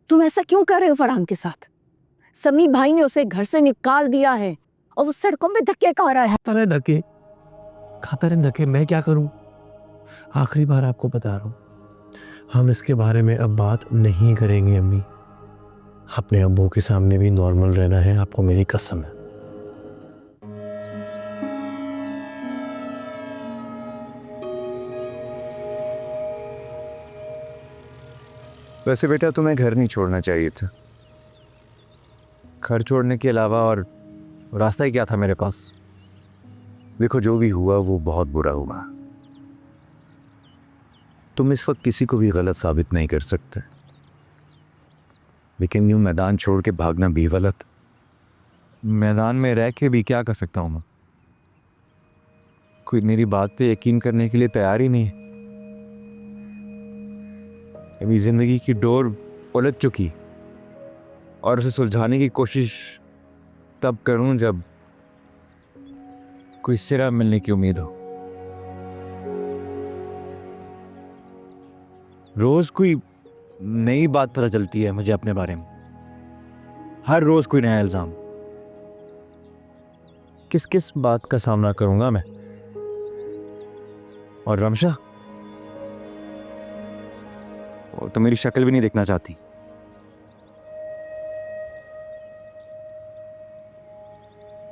तुम ऐसा क्यों कर रहे हो फरहान के साथ? समी भाई ने उसे घर से निकाल दिया है और वो सड़कों में धक्के खा रहा है। खाता रहे धक्के, मैं क्या करूं? आखिरी बार आपको बता रहा हूं, हम इसके बारे में अब बात नहीं करेंगे अम्मी। अपने अब्बू के सामने भी नॉर्मल रहना है, आपको मेरी कसम है। वैसे बेटा तुम्हें घर नहीं छोड़ना चाहिए था। घर छोड़ने के अलावा और रास्ता ही क्या था मेरे पास। देखो जो भी हुआ वो बहुत बुरा हुआ। तुम इस वक्त किसी को भी गलत साबित नहीं कर सकते, लेकिन यूं मैदान छोड़ के भागना भी गलत। मैदान में रह के भी क्या कर सकता हूं मैं? कोई मेरी बात पे यकीन करने के लिए तैयार ही नहीं है। अभी जिंदगी की डोर उलझ चुकी और उसे सुलझाने की कोशिश तब करूं जब कोई सिरा मिलने की उम्मीद हो। रोज कोई नई बात पता चलती है मुझे अपने बारे में, हर रोज कोई नया इल्जाम। किस किस बात का सामना करूंगा मैं? और रमशा, वो तो मेरी शक्ल भी नहीं देखना चाहती।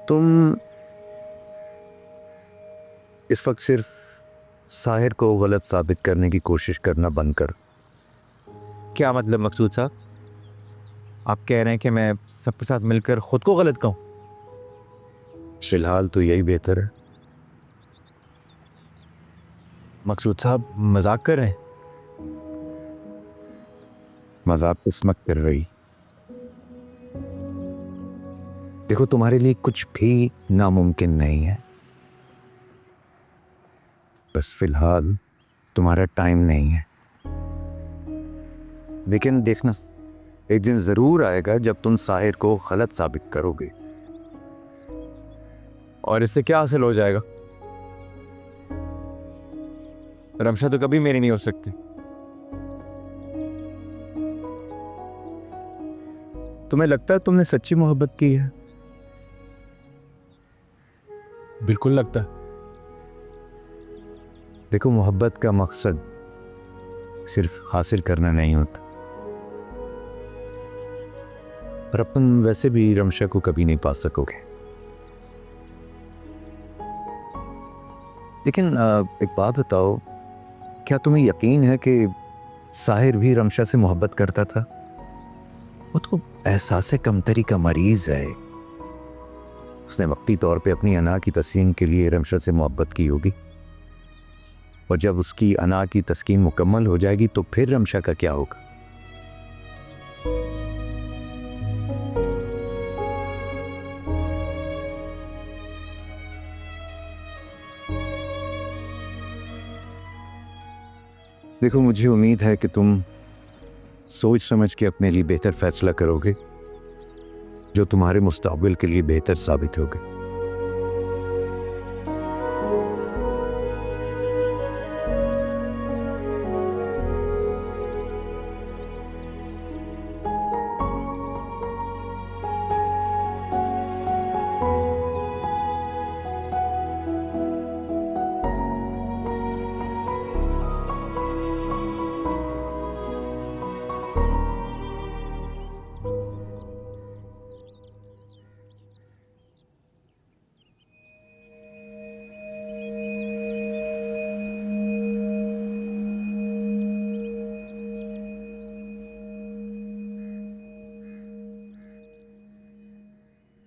तुम इस वक्त सिर्फ साहिर को गलत साबित करने की कोशिश करना बंद कर। क्या मतलब मकसूद साहब? आप कह रहे हैं कि मैं सबके साथ मिलकर खुद को गलत कहूं? फिलहाल तो यही बेहतर है। मकसूद साहब मजाक कर रहे हैं? मजाक किस्मत कर रही। देखो तुम्हारे लिए कुछ भी नामुमकिन नहीं है, बस फिलहाल तुम्हारा टाइम नहीं है। लेकिन देखना, एक दिन जरूर आएगा जब तुम साहिर को गलत साबित करोगे। और इससे क्या हासिल हो जाएगा? रमशा तो कभी मेरी नहीं हो सकती। तुम्हें लगता है तुमने सच्ची मोहब्बत की है? बिल्कुल लगता है। देखो मोहब्बत का मकसद सिर्फ हासिल करना नहीं होता, पर अपन वैसे भी रमशा को कभी नहीं पा सकोगे। लेकिन एक बात बताओ, क्या तुम्हें यकीन है कि साहिर भी रमशा से मोहब्बत करता था? वो तो एहसास कमतरी का मरीज है। उसने वक्ती तौर पे अपनी अना की तस्कीन के लिए रमशा से मोहब्बत की होगी, और जब उसकी अना की तस्कीन मुकम्मल हो जाएगी तो फिर रमशा का क्या होगा? देखो मुझे उम्मीद है कि तुम सोच समझ के अपने लिए बेहतर फैसला करोगे, जो तुम्हारे मुस्तकबिल के लिए बेहतर साबित होगा।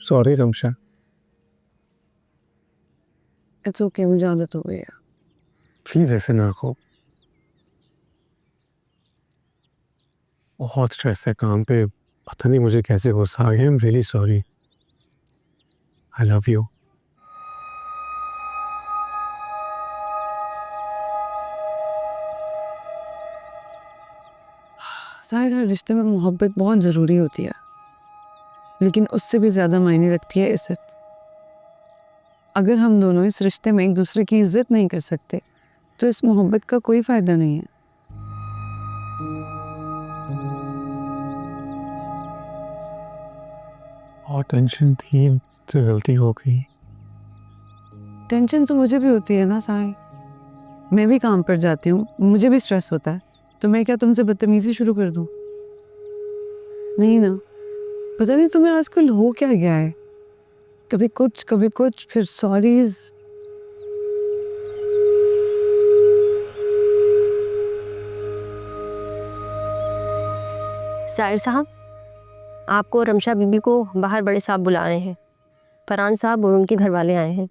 सॉरी रमशा। इट्स ओके, मुझे आदत हो गई है। प्लीज ऐसे ना कहो, बहुत स्ट्रेस है काम पे, पता नहीं मुझे कैसे गुस्सा आ गया। I am really sorry. I love you. शायद हर रिश्ते में मोहब्बत बहुत ज़रूरी होती है, लेकिन उससे भी ज़्यादा मायने रखती है इज्जत। अगर हम दोनों इस रिश्ते में एक दूसरे की इज्जत नहीं कर सकते तो इस मोहब्बत का कोई फ़ायदा नहीं है। बहुत टेंशन थी, मुझसे गलती हो गई। टेंशन तो मुझे भी होती है ना साई, मैं भी काम पर जाती हूँ, मुझे भी स्ट्रेस होता है, तो मैं क्या तुमसे बदतमीजी शुरू कर दूँ? नहीं ना। पता नहीं तुम्हें आजकल हो क्या गया है, कभी कुछ फिर सॉरीज। साहिर साहब, आपको रमशा बीबी को बाहर बड़े साहब बुला रहे हैं। फरहान साहब और उनके घर वाले आए हैं।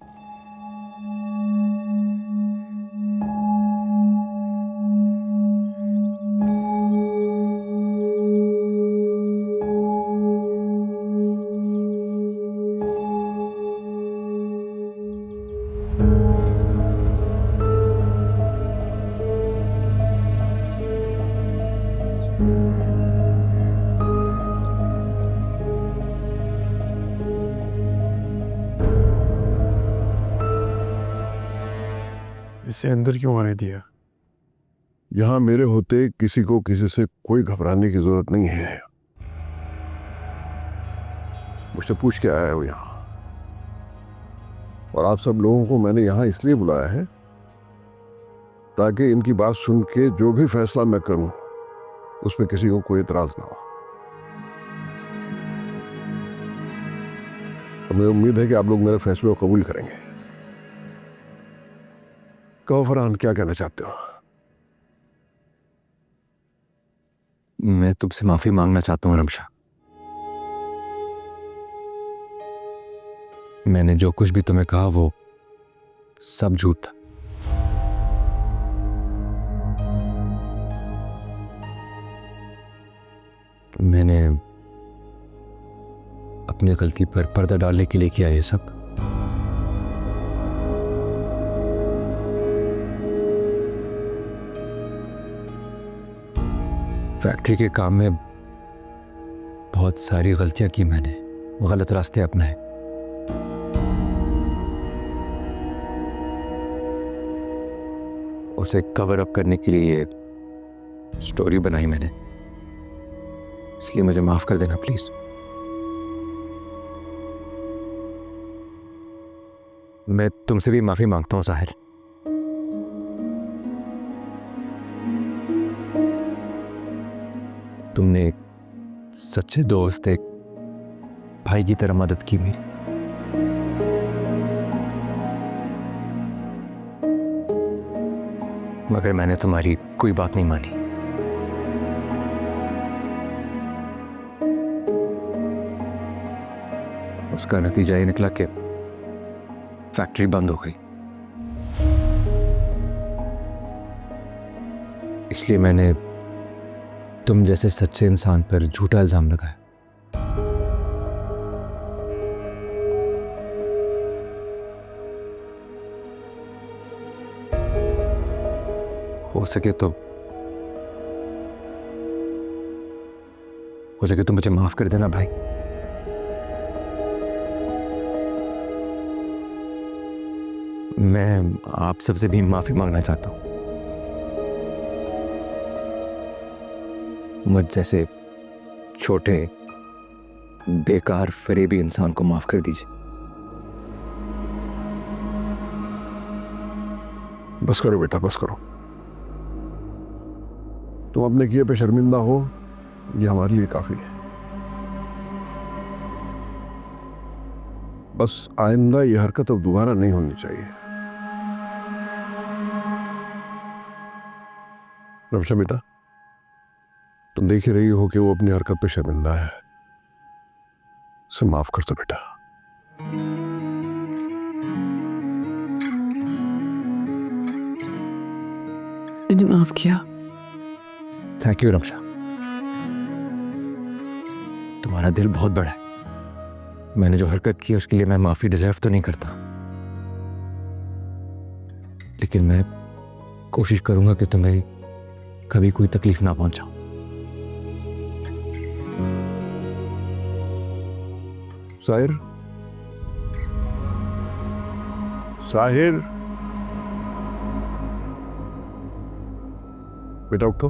इसे अंदर क्यों आने दिया? यहाँ मेरे होते किसी को किसी से कोई घबराने की जरूरत नहीं है। मुझसे पूछ के आया हो यहाँ, और आप सब लोगों को मैंने यहाँ इसलिए बुलाया है ताकि इनकी बात सुन के जो भी फैसला मैं करूं उसमें किसी को कोई इतराज ना हो। मुझे उम्मीद है कि आप लोग मेरे फैसले को कबूल करेंगे। कहो फरहान, क्या कहना चाहते हो? मैं तुमसे माफी मांगना चाहता हूँ रमशा। मैंने जो कुछ भी तुम्हें कहा वो सब झूठ था। मैंने अपनी गलती पर पर्दा डालने के लिए किया ये सब। फैक्ट्री के काम में बहुत सारी गलतियां की मैंने, गलत रास्ते अपनाए। उसे कवर अप करने के लिए ये स्टोरी बनाई मैंने, इसलिए मुझे माफ कर देना प्लीज। मैं तुमसे भी माफी मांगता हूं साहिर। तुमने एक सच्चे दोस्त, एक भाई की तरह मदद की मेरी। मगर मैंने तुम्हारी कोई बात नहीं मानी। उसका नतीजा ये निकला कि फैक्ट्री बंद हो गई। इसलिए मैंने तुम जैसे सच्चे इंसान पर झूठा इल्जाम लगाया। हो सके तो मुझे माफ कर देना भाई। मैं आप सबसे भी माफी मांगना चाहता हूं। मुझ जैसे छोटे बेकार फरेबी इंसान को माफ कर दीजिए। बस करो बेटा, बस करो। तुम अपने किए पे शर्मिंदा हो, ये हमारे लिए काफी है। बस आइंदा ये हरकत अब दोबारा नहीं होनी चाहिए। रमशा बेटा, तुम देख ही रही हो कि वो अपनी हरकत पे शर्मिंदा है। उसे माफ कर दो बेटा। मैंने माफ किया। थैंक यू रमशा, तुम्हारा दिल बहुत बड़ा है। मैंने जो हरकत की उसके लिए मैं माफी डिजर्व तो नहीं करता, लेकिन मैं कोशिश करूंगा कि तुम्हें कभी कोई तकलीफ ना पहुंचाऊं। साहिर, साहिर, बेटा उठो,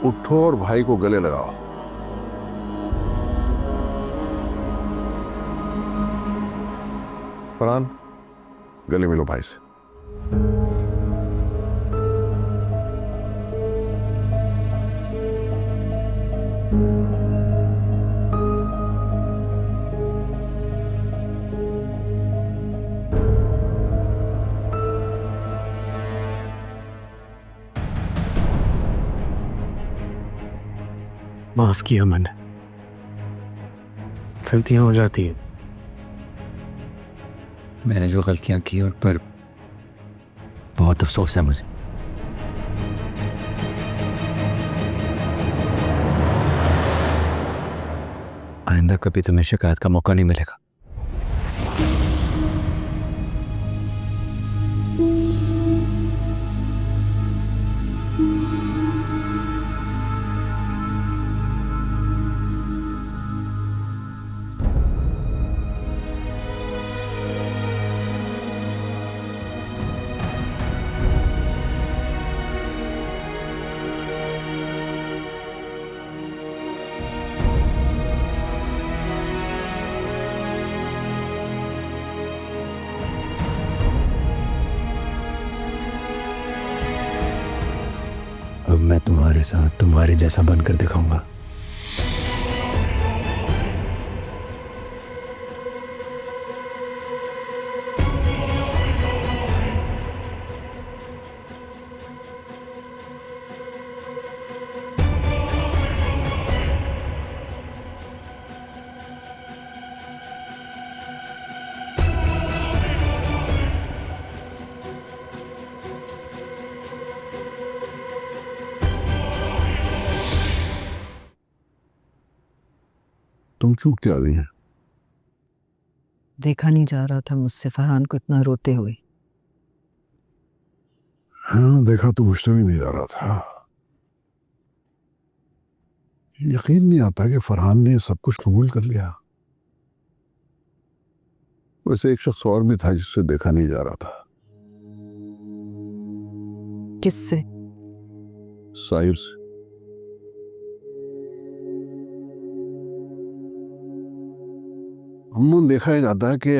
उठो और भाई को गले लगाओ। फरहान, गले मिलो भाई से। माफ किया मैंने, गलतियां हो जाती हैं। मैंने जो गलतियां की उन पर बहुत अफसोस है मुझे। आइंदा कभी तुम्हें शिकायत का मौका नहीं मिलेगा। अब मैं तुम्हारे साथ तुम्हारे जैसा बनकर दिखाऊंगा। तुम क्यों क्या रही हैं? देखा नहीं जा रहा था मुझसे फरहान को इतना रोते हुए। हाँ, देखा तो मुझसे भी नहीं जा रहा था। यकीन नहीं आता कि फरहान ने सब कुछ कबूल कर लिया। वैसे एक शख्स और भी था जिससे देखा नहीं जा रहा था। किससे? साहिर से। अमूमन देखा ही जाता है कि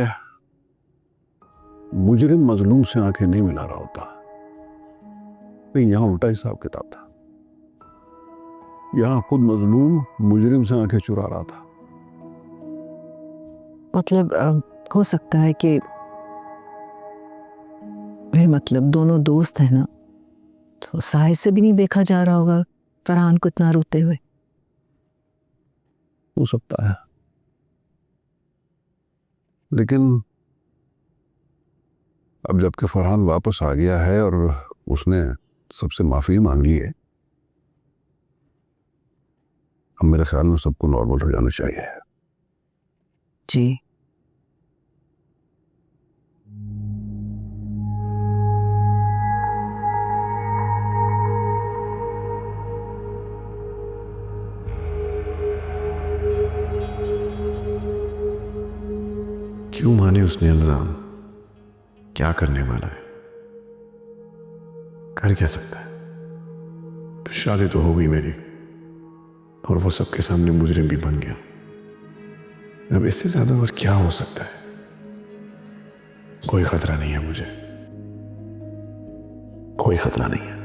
मुजरिम मजलूम से आंखें नहीं मिला रहा होता, लेकिन यहां उल्टा हिसाब किताब था। यहां खुद मजलूम मुजरिम से आंखें चुरा रहा था। मतलब हो सकता है कि मेरे मतलब दोनों दोस्त हैं ना, तो साहिर से भी नहीं देखा जा रहा होगा फरहान को इतना रोते हुए। हो सकता है, लेकिन अब जबकि फरहान वापस आ गया है और उसने सबसे माफी मांग ली है, अब मेरे ख्याल में सबको नॉर्मल हो जाना चाहिए। जी। क्यों माने उसने इल्जाम? क्या करने वाला है? कर क्या सकता है? शादी तो हो गई मेरी, और वो सबके सामने मुजरिम भी बन गया। अब इससे ज्यादा और क्या हो सकता है? कोई खतरा नहीं है मुझे, कोई खतरा नहीं है।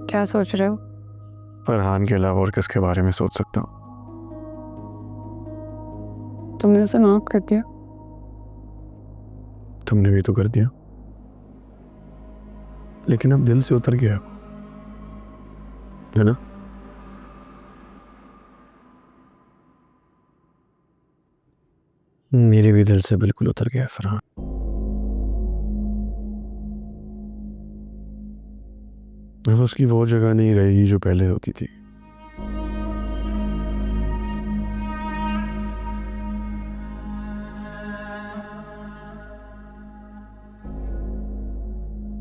क्या सोच रहे हो? फरहान के अलावा और किसके बारे में सोच सकता हूँ? तुमने उसे माफ कर दिया? तुमने भी तो कर दिया, लेकिन अब दिल से उतर गया है ना? मेरे भी दिल से बिल्कुल उतर गया फरहान। अब उसकी वो जगह नहीं रहेगी जो पहले होती थी।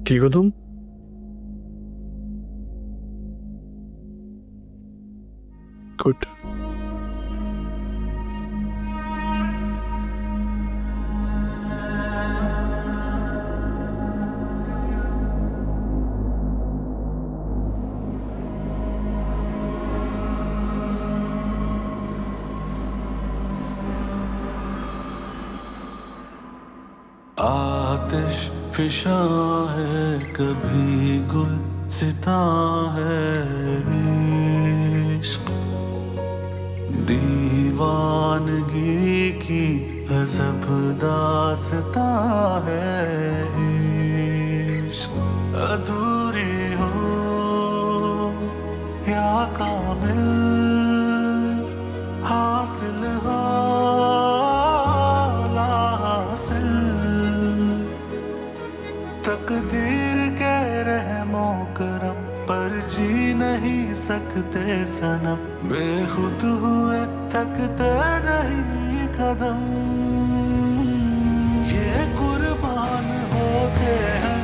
ठीक हो तुम? गुड। आतिश फिशा है, कभी गुल सिता है इश्क। दीवानगी की अजब दास्ता है इश्क। अधूरी हो या काबिल, हासिल हो हासिल, तकदीर के रहमो करम पर जी नहीं सकते सनम। बेखुद हुए थकते नहीं कदम, ये कुर्बान होते हैं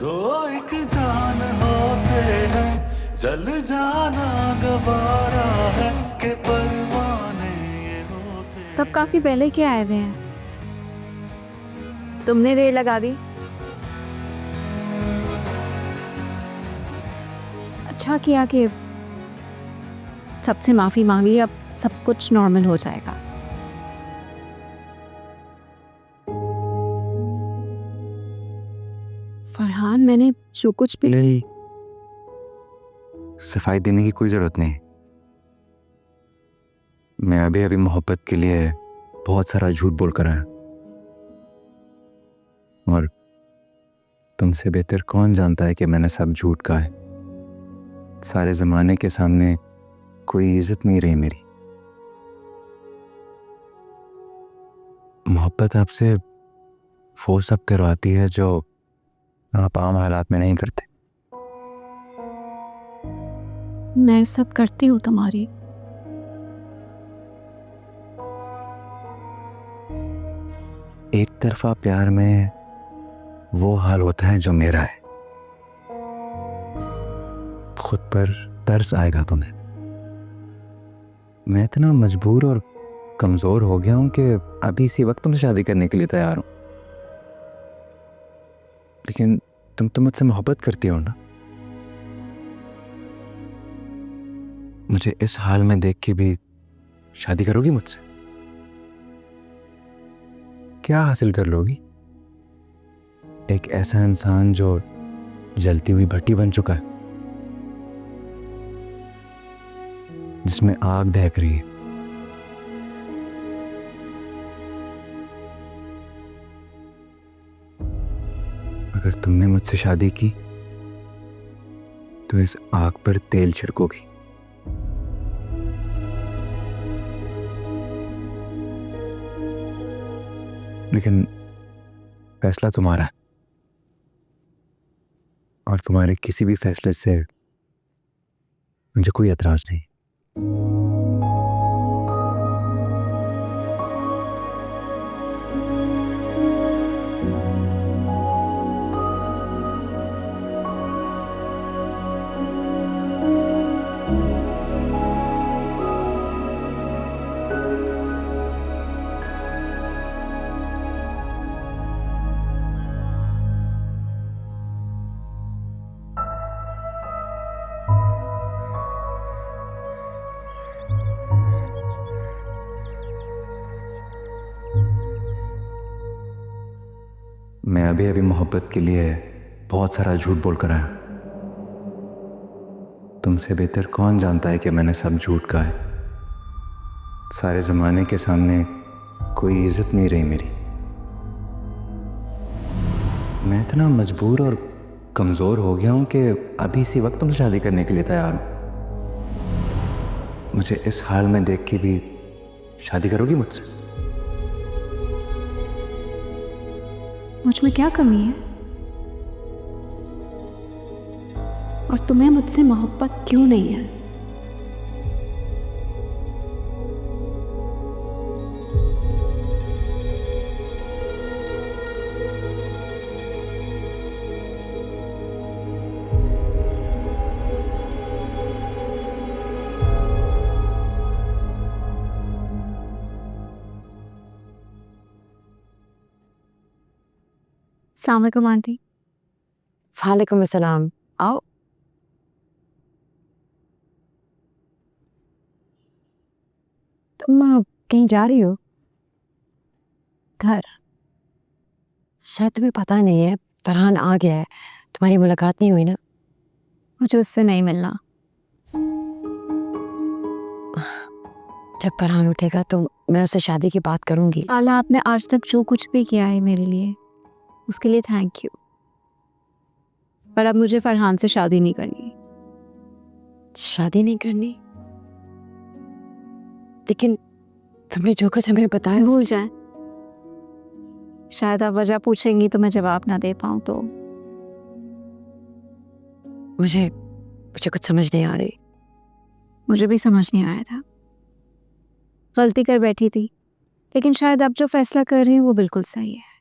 दो एक जान होते हैं। जल जाना गवारा है कि परवाने ये होते। सब काफी पहले के आए हुए हैं, तुमने देर लगा दी। अच्छा किया कि सबसे माफी मांगी, अब सब कुछ नॉर्मल हो जाएगा। फरहान, मैंने जो कुछ भी नहीं, सफाई देने की कोई जरूरत नहीं। मैं अभी अभी मोहब्बत के लिए बहुत सारा झूठ बोल कर आया, और तुमसे बेहतर कौन जानता है कि मैंने सब झूठ कहा है। सारे जमाने के सामने कोई इज्जत नहीं रही मेरी। मोहब्बत आपसे वो सब करवाती है जो आप आम हालात में नहीं करते। मैं इज्जत करती हूँ तुम्हारी। एक तरफा प्यार में वो हाल होता है जो मेरा है। खुद पर तरस आएगा तुम्हें। मैं इतना मजबूर और कमजोर हो गया हूं कि अभी इसी वक्त तुमसे शादी करने के लिए तैयार हूं। लेकिन तुम तो मुझसे मोहब्बत करती हो ना। मुझे इस हाल में देख के भी शादी करोगी मुझसे? क्या हासिल कर लोगी? एक ऐसा इंसान जो जलती हुई भट्टी बन चुका है, जिसमें आग दहक रही है। अगर तुमने मुझसे शादी की तो इस आग पर तेल छिड़कोगी। लेकिन फैसला तुम्हारा है, और तुम्हारे किसी भी फैसले से मुझे कोई एतराज नहीं। मैं अभी अभी मोहब्बत के लिए बहुत सारा झूठ बोल कर आया। तुमसे बेहतर कौन जानता है कि मैंने सब झूठ कहा है। सारे जमाने के सामने कोई इज्जत नहीं रही मेरी। मैं इतना मजबूर और कमजोर हो गया हूं कि अभी इसी वक्त तुमसे शादी करने के लिए तैयार हूं। मुझे इस हाल में देख के भी शादी करोगी मुझसे? मुझ में क्या कमी है, और तुम्हें मुझसे मोहब्बत क्यों नहीं है? अस्सलाम वालेकुम आंटी। वालेकुम अस्सलाम। आओ। तुम कहीं जा रही हो? घर। शायद तुम्हें पता नहीं है, फरहान आ गया है। तुम्हारी मुलाकात नहीं हुई ना? मुझे उससे नहीं मिलना। जब फरहान उठेगा तो मैं उससे शादी की बात करूंगी। आला, आपने आज तक जो कुछ भी किया है मेरे लिए, उसके लिए थैंक यू। पर अब मुझे फरहान से शादी नहीं करनी। शादी नहीं करनी? लेकिन तुमने जो कुछ हमें बताया भूल जाए। शायद आप वजह पूछेंगी तो मैं जवाब ना दे पाऊँ तो। मुझे कुछ समझ नहीं आ रही। मुझे भी समझ नहीं आया था, गलती कर बैठी थी, लेकिन शायद अब जो फैसला कर रही हूँ वो बिल्कुल सही है।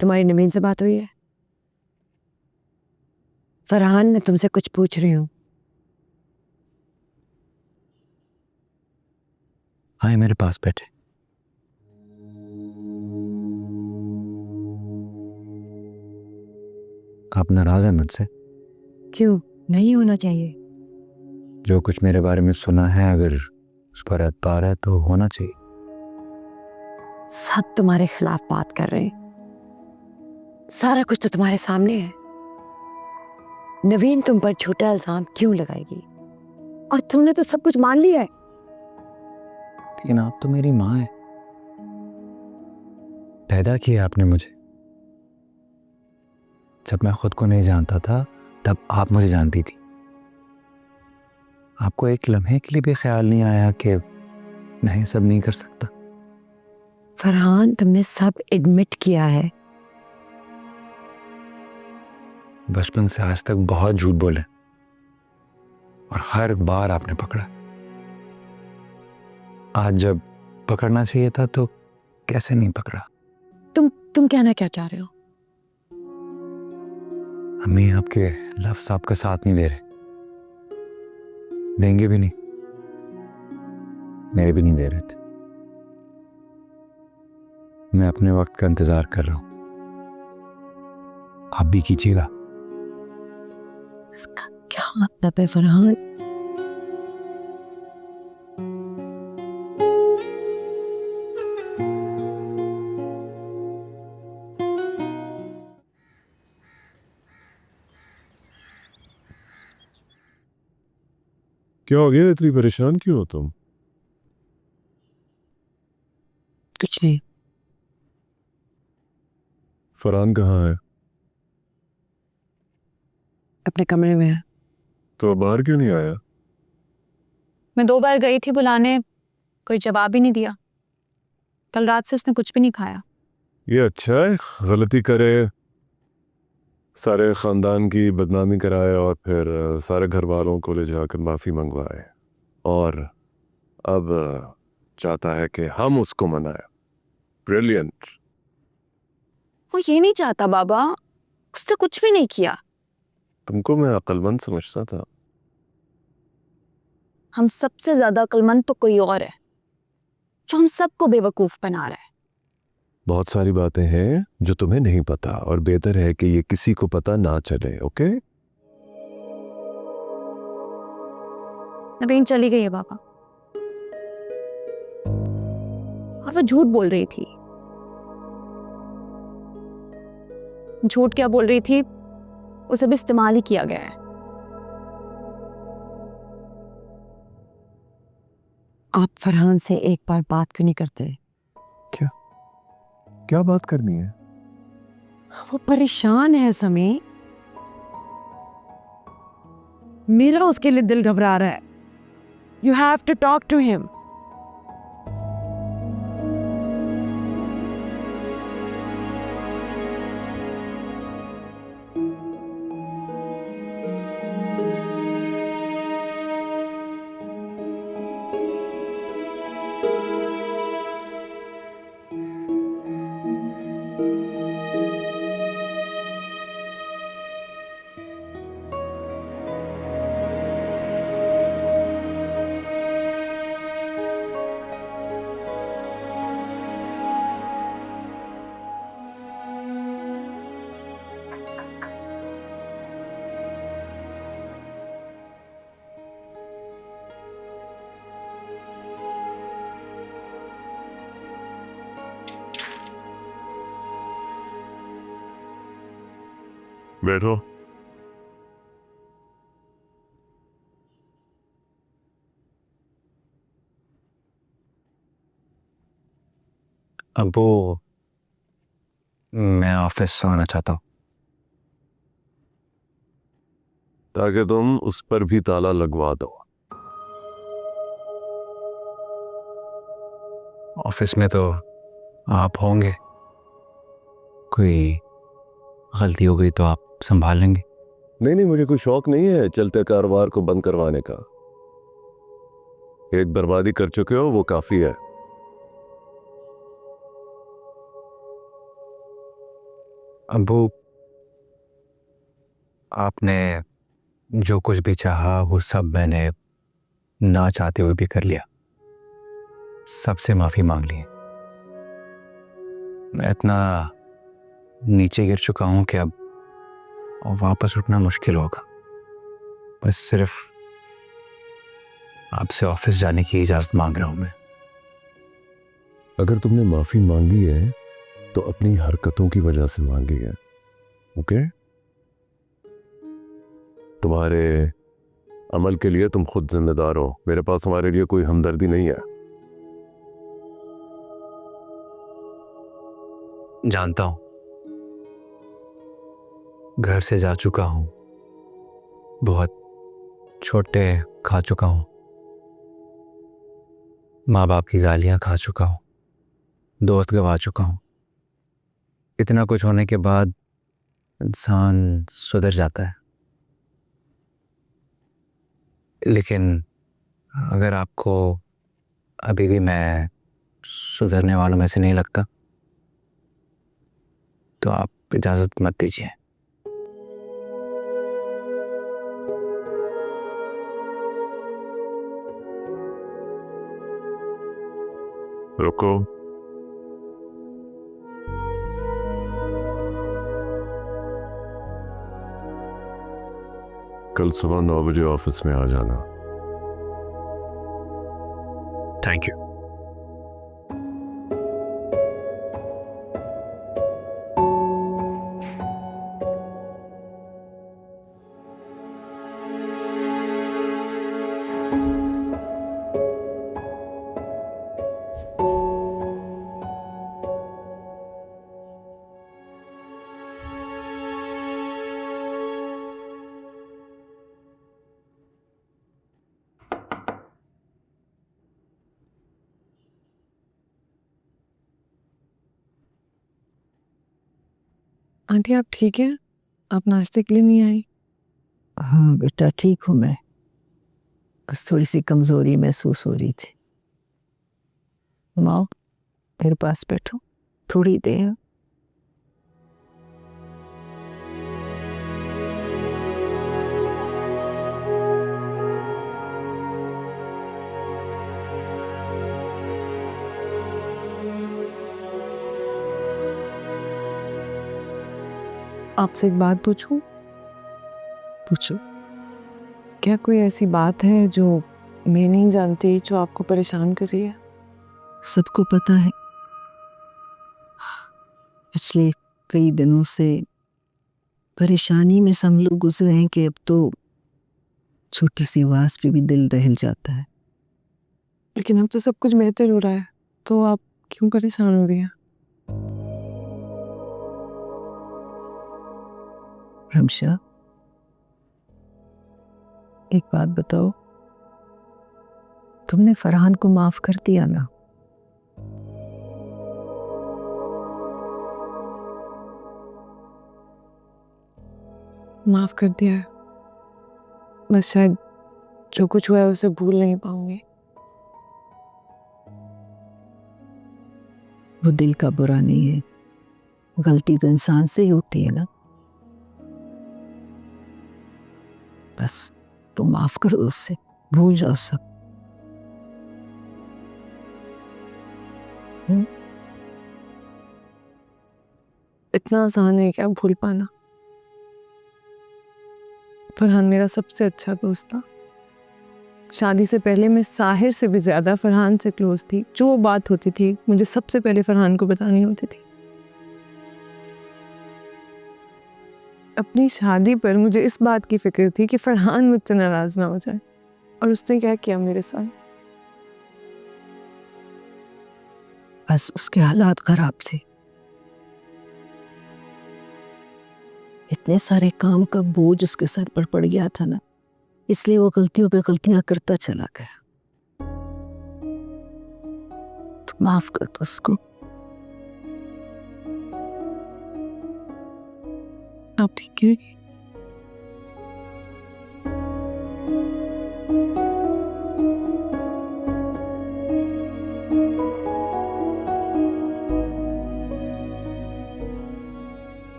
तुम्हारी नवीन से बात हुई है? फरहान ने तुमसे कुछ पूछ रही हूँ। आए मेरे पास बैठे। आप नाराज हैं मुझसे? क्यों? नहीं होना चाहिए। जो कुछ मेरे बारे में सुना है, अगर उस पर एतबार है तो होना चाहिए। सब तुम्हारे खिलाफ बात कर रहे हैं। सारा कुछ तो तुम्हारे सामने है। नवीन तुम पर झूठा इल्जाम क्यों लगाएगी? और तुमने तो सब कुछ मान लिया है। लेकिन आप तो मेरी माँ है। पैदा किया आपने मुझे। जब मैं खुद को नहीं जानता था तब आप मुझे जानती थी। आपको एक लम्हे के लिए भी ख्याल नहीं आया कि मैं ये सब नहीं कर सकता? फरहान, तुमने सब एडमिट किया है। बचपन से आज तक बहुत झूठ बोले और हर बार आपने पकड़ा। आज जब पकड़ना चाहिए था तो कैसे नहीं पकड़ा? तुम कहना क्या चाह रहे हो? अम्मी, आपके लफ्ज़ आपका साथ नहीं दे रहे, देंगे भी नहीं, मेरे भी नहीं दे रहे थे। मैं अपने वक्त का इंतजार कर रहा हूं, आप भी कीजिएगा। इसका क्या मतलब है फरहान? क्या हो गया? इतनी परेशान क्यों हो तुम? कुछ नहीं। फरहान कहाँ है? अपने कमरे में है। तो बाहर क्यों नहीं आया? मैं 2 बार गई थी बुलाने, कोई जवाब ही नहीं दिया। कल रात से उसने कुछ भी नहीं खाया। ये अच्छा है, गलती करे, सारे खानदान की बदनामी कराए और फिर सारे घर वालों को ले जाकर माफ़ी मंगवाए और अब चाहता है कि हम उसको मनाएं। ब्रिलियंट। वो ये नहीं चाहता बाबा, उसने कुछ भी नहीं किया। तुमको मैं अक्लमंद समझता था। हम सबसे ज्यादा अक्लमंद तो कोई और है, जो हम सबको बेवकूफ बना रहा है। बहुत सारी बातें हैं जो तुम्हें नहीं पता और बेहतर है कि ये किसी को पता ना चले। ओके? नवीन चली गई है बाबा, और वो झूठ बोल रही थी। झूठ क्या बोल रही थी, उसे भी इस्तेमाल ही किया गया है। आप फरहान से एक बार बात क्यों नहीं करते? क्या बात करनी है? वो परेशान है समी। मेरा उसके लिए दिल घबरा रहा है। You have to talk to him. बैठो। अब्बू, मैं ऑफिस आना चाहता हूँ। ताकि तुम उस पर भी ताला लगवा दो। ऑफिस में तो आप होंगे, कोई गलती हो गई तो आप संभाल लेंगे। नहीं नहीं, मुझे कोई शौक नहीं है चलते कारोबार को बंद करवाने का। एक बर्बादी कर चुके हो, वो काफी है। अब्बू, आपने जो कुछ भी चाहा वो सब मैंने ना चाहते हुए भी कर लिया। सबसे माफी मांग ली। मैं इतना नीचे गिर चुका हूं कि अब वापस उठना मुश्किल होगा। बस सिर्फ आपसे ऑफिस जाने की इजाजत मांग रहा हूं मैं। अगर तुमने माफी मांगी है तो अपनी हरकतों की वजह से मांगी है। ओके? तुम्हारे अमल के लिए तुम खुद जिम्मेदार हो। मेरे पास तुम्हारे लिए कोई हमदर्दी नहीं है। जानता हूं, घर से जा चुका हूं, बहुत छोटे खा चुका हूं, माँ बाप की गालियां खा चुका हूं, दोस्त गवा चुका हूं। इतना कुछ होने के बाद इंसान सुधर जाता है। लेकिन अगर आपको अभी भी मैं सुधरने वालों में से नहीं लगता तो आप इजाजत मत दीजिए। रुको। कल सुबह 9 बजे ऑफिस में आ जाना। Thank you. आंटी आप ठीक हैं? आप नाश्ते के लिए नहीं आई? हाँ बेटा, ठीक हूँ मैं। बस थोड़ी सी कमजोरी महसूस हो रही थी। माँ, मेरे पास बैठो थोड़ी देर। आपसे एक बात पूछूं? पूछो। क्या कोई ऐसी बात है जो मैं नहीं जानती जो आपको परेशान कर रही है? सबको पता है, पिछले कई दिनों से परेशानी में सब लोग गुजरे हैं कि अब तो छोटी सी आवाज पे भी दिल दहल जाता है। लेकिन अब तो सब कुछ बेहतर हो रहा है, तो आप क्यों परेशान हो रही हैं? रमशा, एक बात बताओ, तुमने फरहान को माफ कर दिया ना? माफ कर दिया है, बस शायद जो कुछ हुआ है उसे भूल नहीं पाऊंगी। वो दिल का बुरा नहीं है, गलती तो इंसान से ही होती है ना। बस तुम माफ कर दो उससे, भूल जाओ सब। इतना आसान है क्या भूल पाना? फरहान मेरा सबसे अच्छा दोस्त था। शादी से पहले मैं साहिर से भी ज्यादा फरहान से क्लोज थी। जो बात होती थी मुझे सबसे पहले फरहान को बतानी होती थी। अपनी शादी पर मुझे इस बात की फिक्र थी कि फरहान मुझसे नाराज ना हो जाए, और उसने क्या किया मेरे साथ। बस उसके हालात खराब थे, इतने सारे काम का बोझ उसके सर पर पड़ गया था ना, इसलिए वो गलतियों पे गलतियां करता चला गया। तो माफ कर दो उसको। आप ठीक है?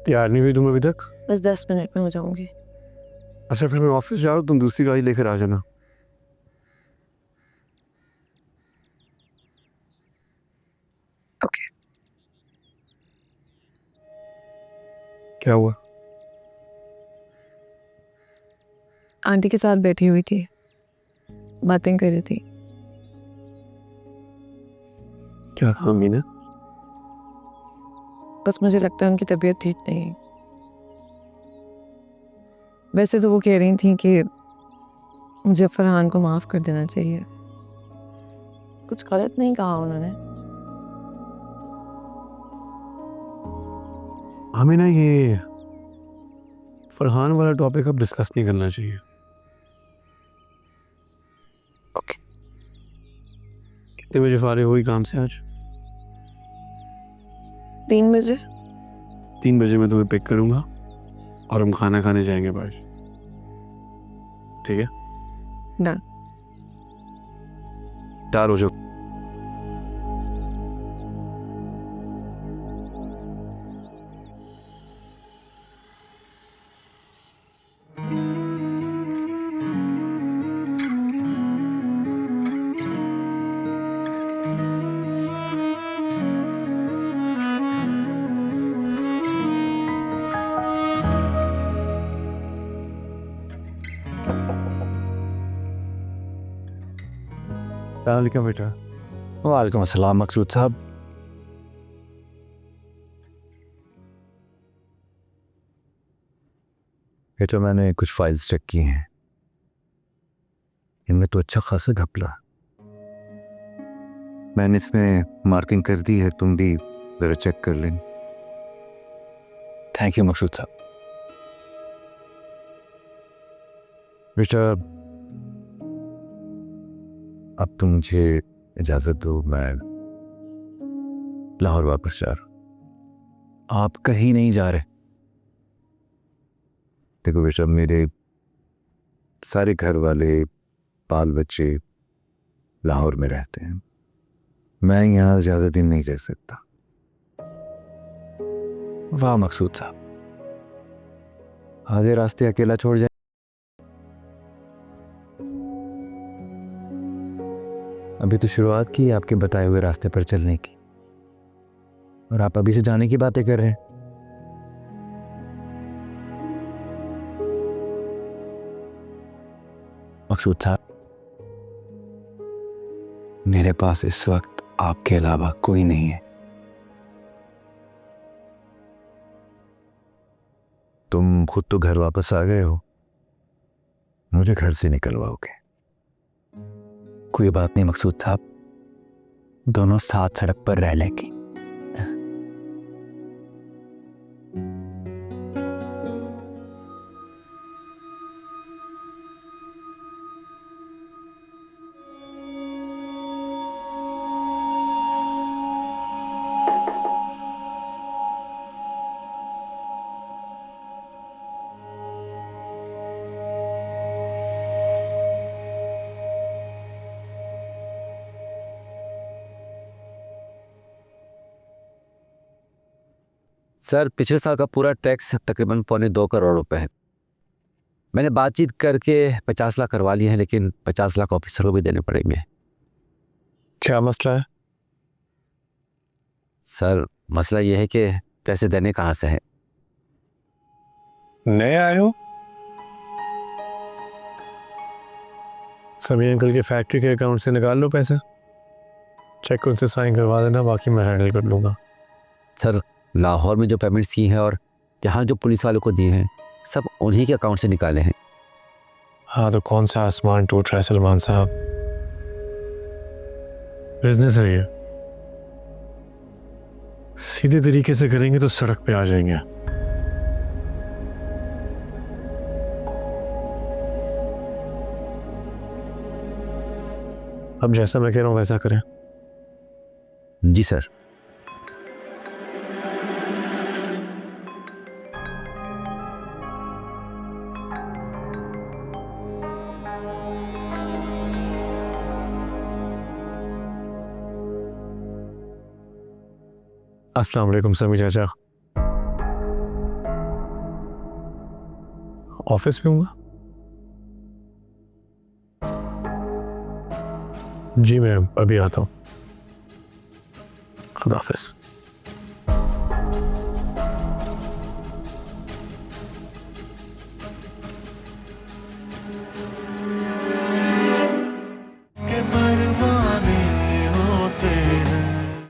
तैयार नहीं हुई तुम अभी तक? बस 10 मिनट में हो जाऊंगी। अच्छा फिर मैं ऑफिस जा रहा हूँ, तुम दूसरी गाड़ी लेकर आ जाना। ओके। क्या हुआ? आंटी के साथ बैठी हुई थी, बातें कर रही थी। क्या कहा मीना? बस मुझे लगता है उनकी तबीयत ठीक नहीं है। वैसे तो वो कह रही थी कि मुझे फरहान को माफ़ कर देना चाहिए। कुछ गलत नहीं कहा उन्होंने। हमें ना ये फरहान वाला टॉपिक अब डिस्कस नहीं करना चाहिए। ओके। कितने बजे फारिग हुई काम से आज? 3 बजे। 3 बजे मैं तुम्हें पिक करूंगा और हम खाना खाने जाएंगे बाहर, ठीक है? डन। तैयार हो जाओ। क्या बेटा? वालेकुम अस्सलाम मकसूद साहब। ये तो मैंने कुछ फाइल्स चेक की हैं, इनमें तो अच्छा खासा घपला। मैंने इसमें मार्किंग कर दी है, तुम भी जरा चेक कर लें। थैंक यू मकसूद साहब। बेटा अब तुम मुझे इजाजत दो, मैं लाहौर वापस जा रहा हूं। आप कहीं नहीं जा रहे? देखो बेटा, मेरे सारे घर वाले बाल बच्चे लाहौर में रहते हैं, मैं यहाँ ज्यादा दिन नहीं रह सकता। वाह मकसूद साहब, आधे रास्ते अकेला छोड़ जाए। अभी तो शुरुआत की आपके बताए हुए रास्ते पर चलने की, और आप अभी से जाने की बातें कर रहे हैं। मकसूद साहब, मेरे पास इस वक्त आपके अलावा कोई नहीं है। तुम खुद तो घर वापस आ गए हो, मुझे घर से निकलवाओगे? कोई बात नहीं मकसूद साहब, दोनों साथ सड़क पर रह लेंगे। सर, पिछले साल का पूरा टैक्स तकरीबन 2.25 करोड़ रुपए है। मैंने बातचीत करके 50 लाख करवा लिए हैं, लेकिन 50 लाख ऑफिसर को भी देने पड़ेंगे। क्या मसला है? सर, मसला ये है कि पैसे देने कहाँ से हैं। नए आए हो? समी अंकल के फैक्ट्री के अकाउंट से निकाल लो पैसे, चेक उनसे साइन करवा देना, बाकी मैं हैंडल कर लूँगा। सर लाहौर में जो पेमेंट्स की हैं और यहाँ जो पुलिस वालों को दिए हैं सब उन्हीं के अकाउंट से निकाले हैं। हाँ तो कौन सा आसमान टूट रहा है सलमान साहब, बिजनेस है ये, सीधे तरीके से करेंगे तो सड़क पे आ जाएंगे। अब जैसा मैं कह रहा हूँ वैसा करें। जी सर। अस्सलाम वालेकुम समी चाचा, ऑफिस में हूँ। जी मैं अभी आता हूँ, खुदा हाफिज़।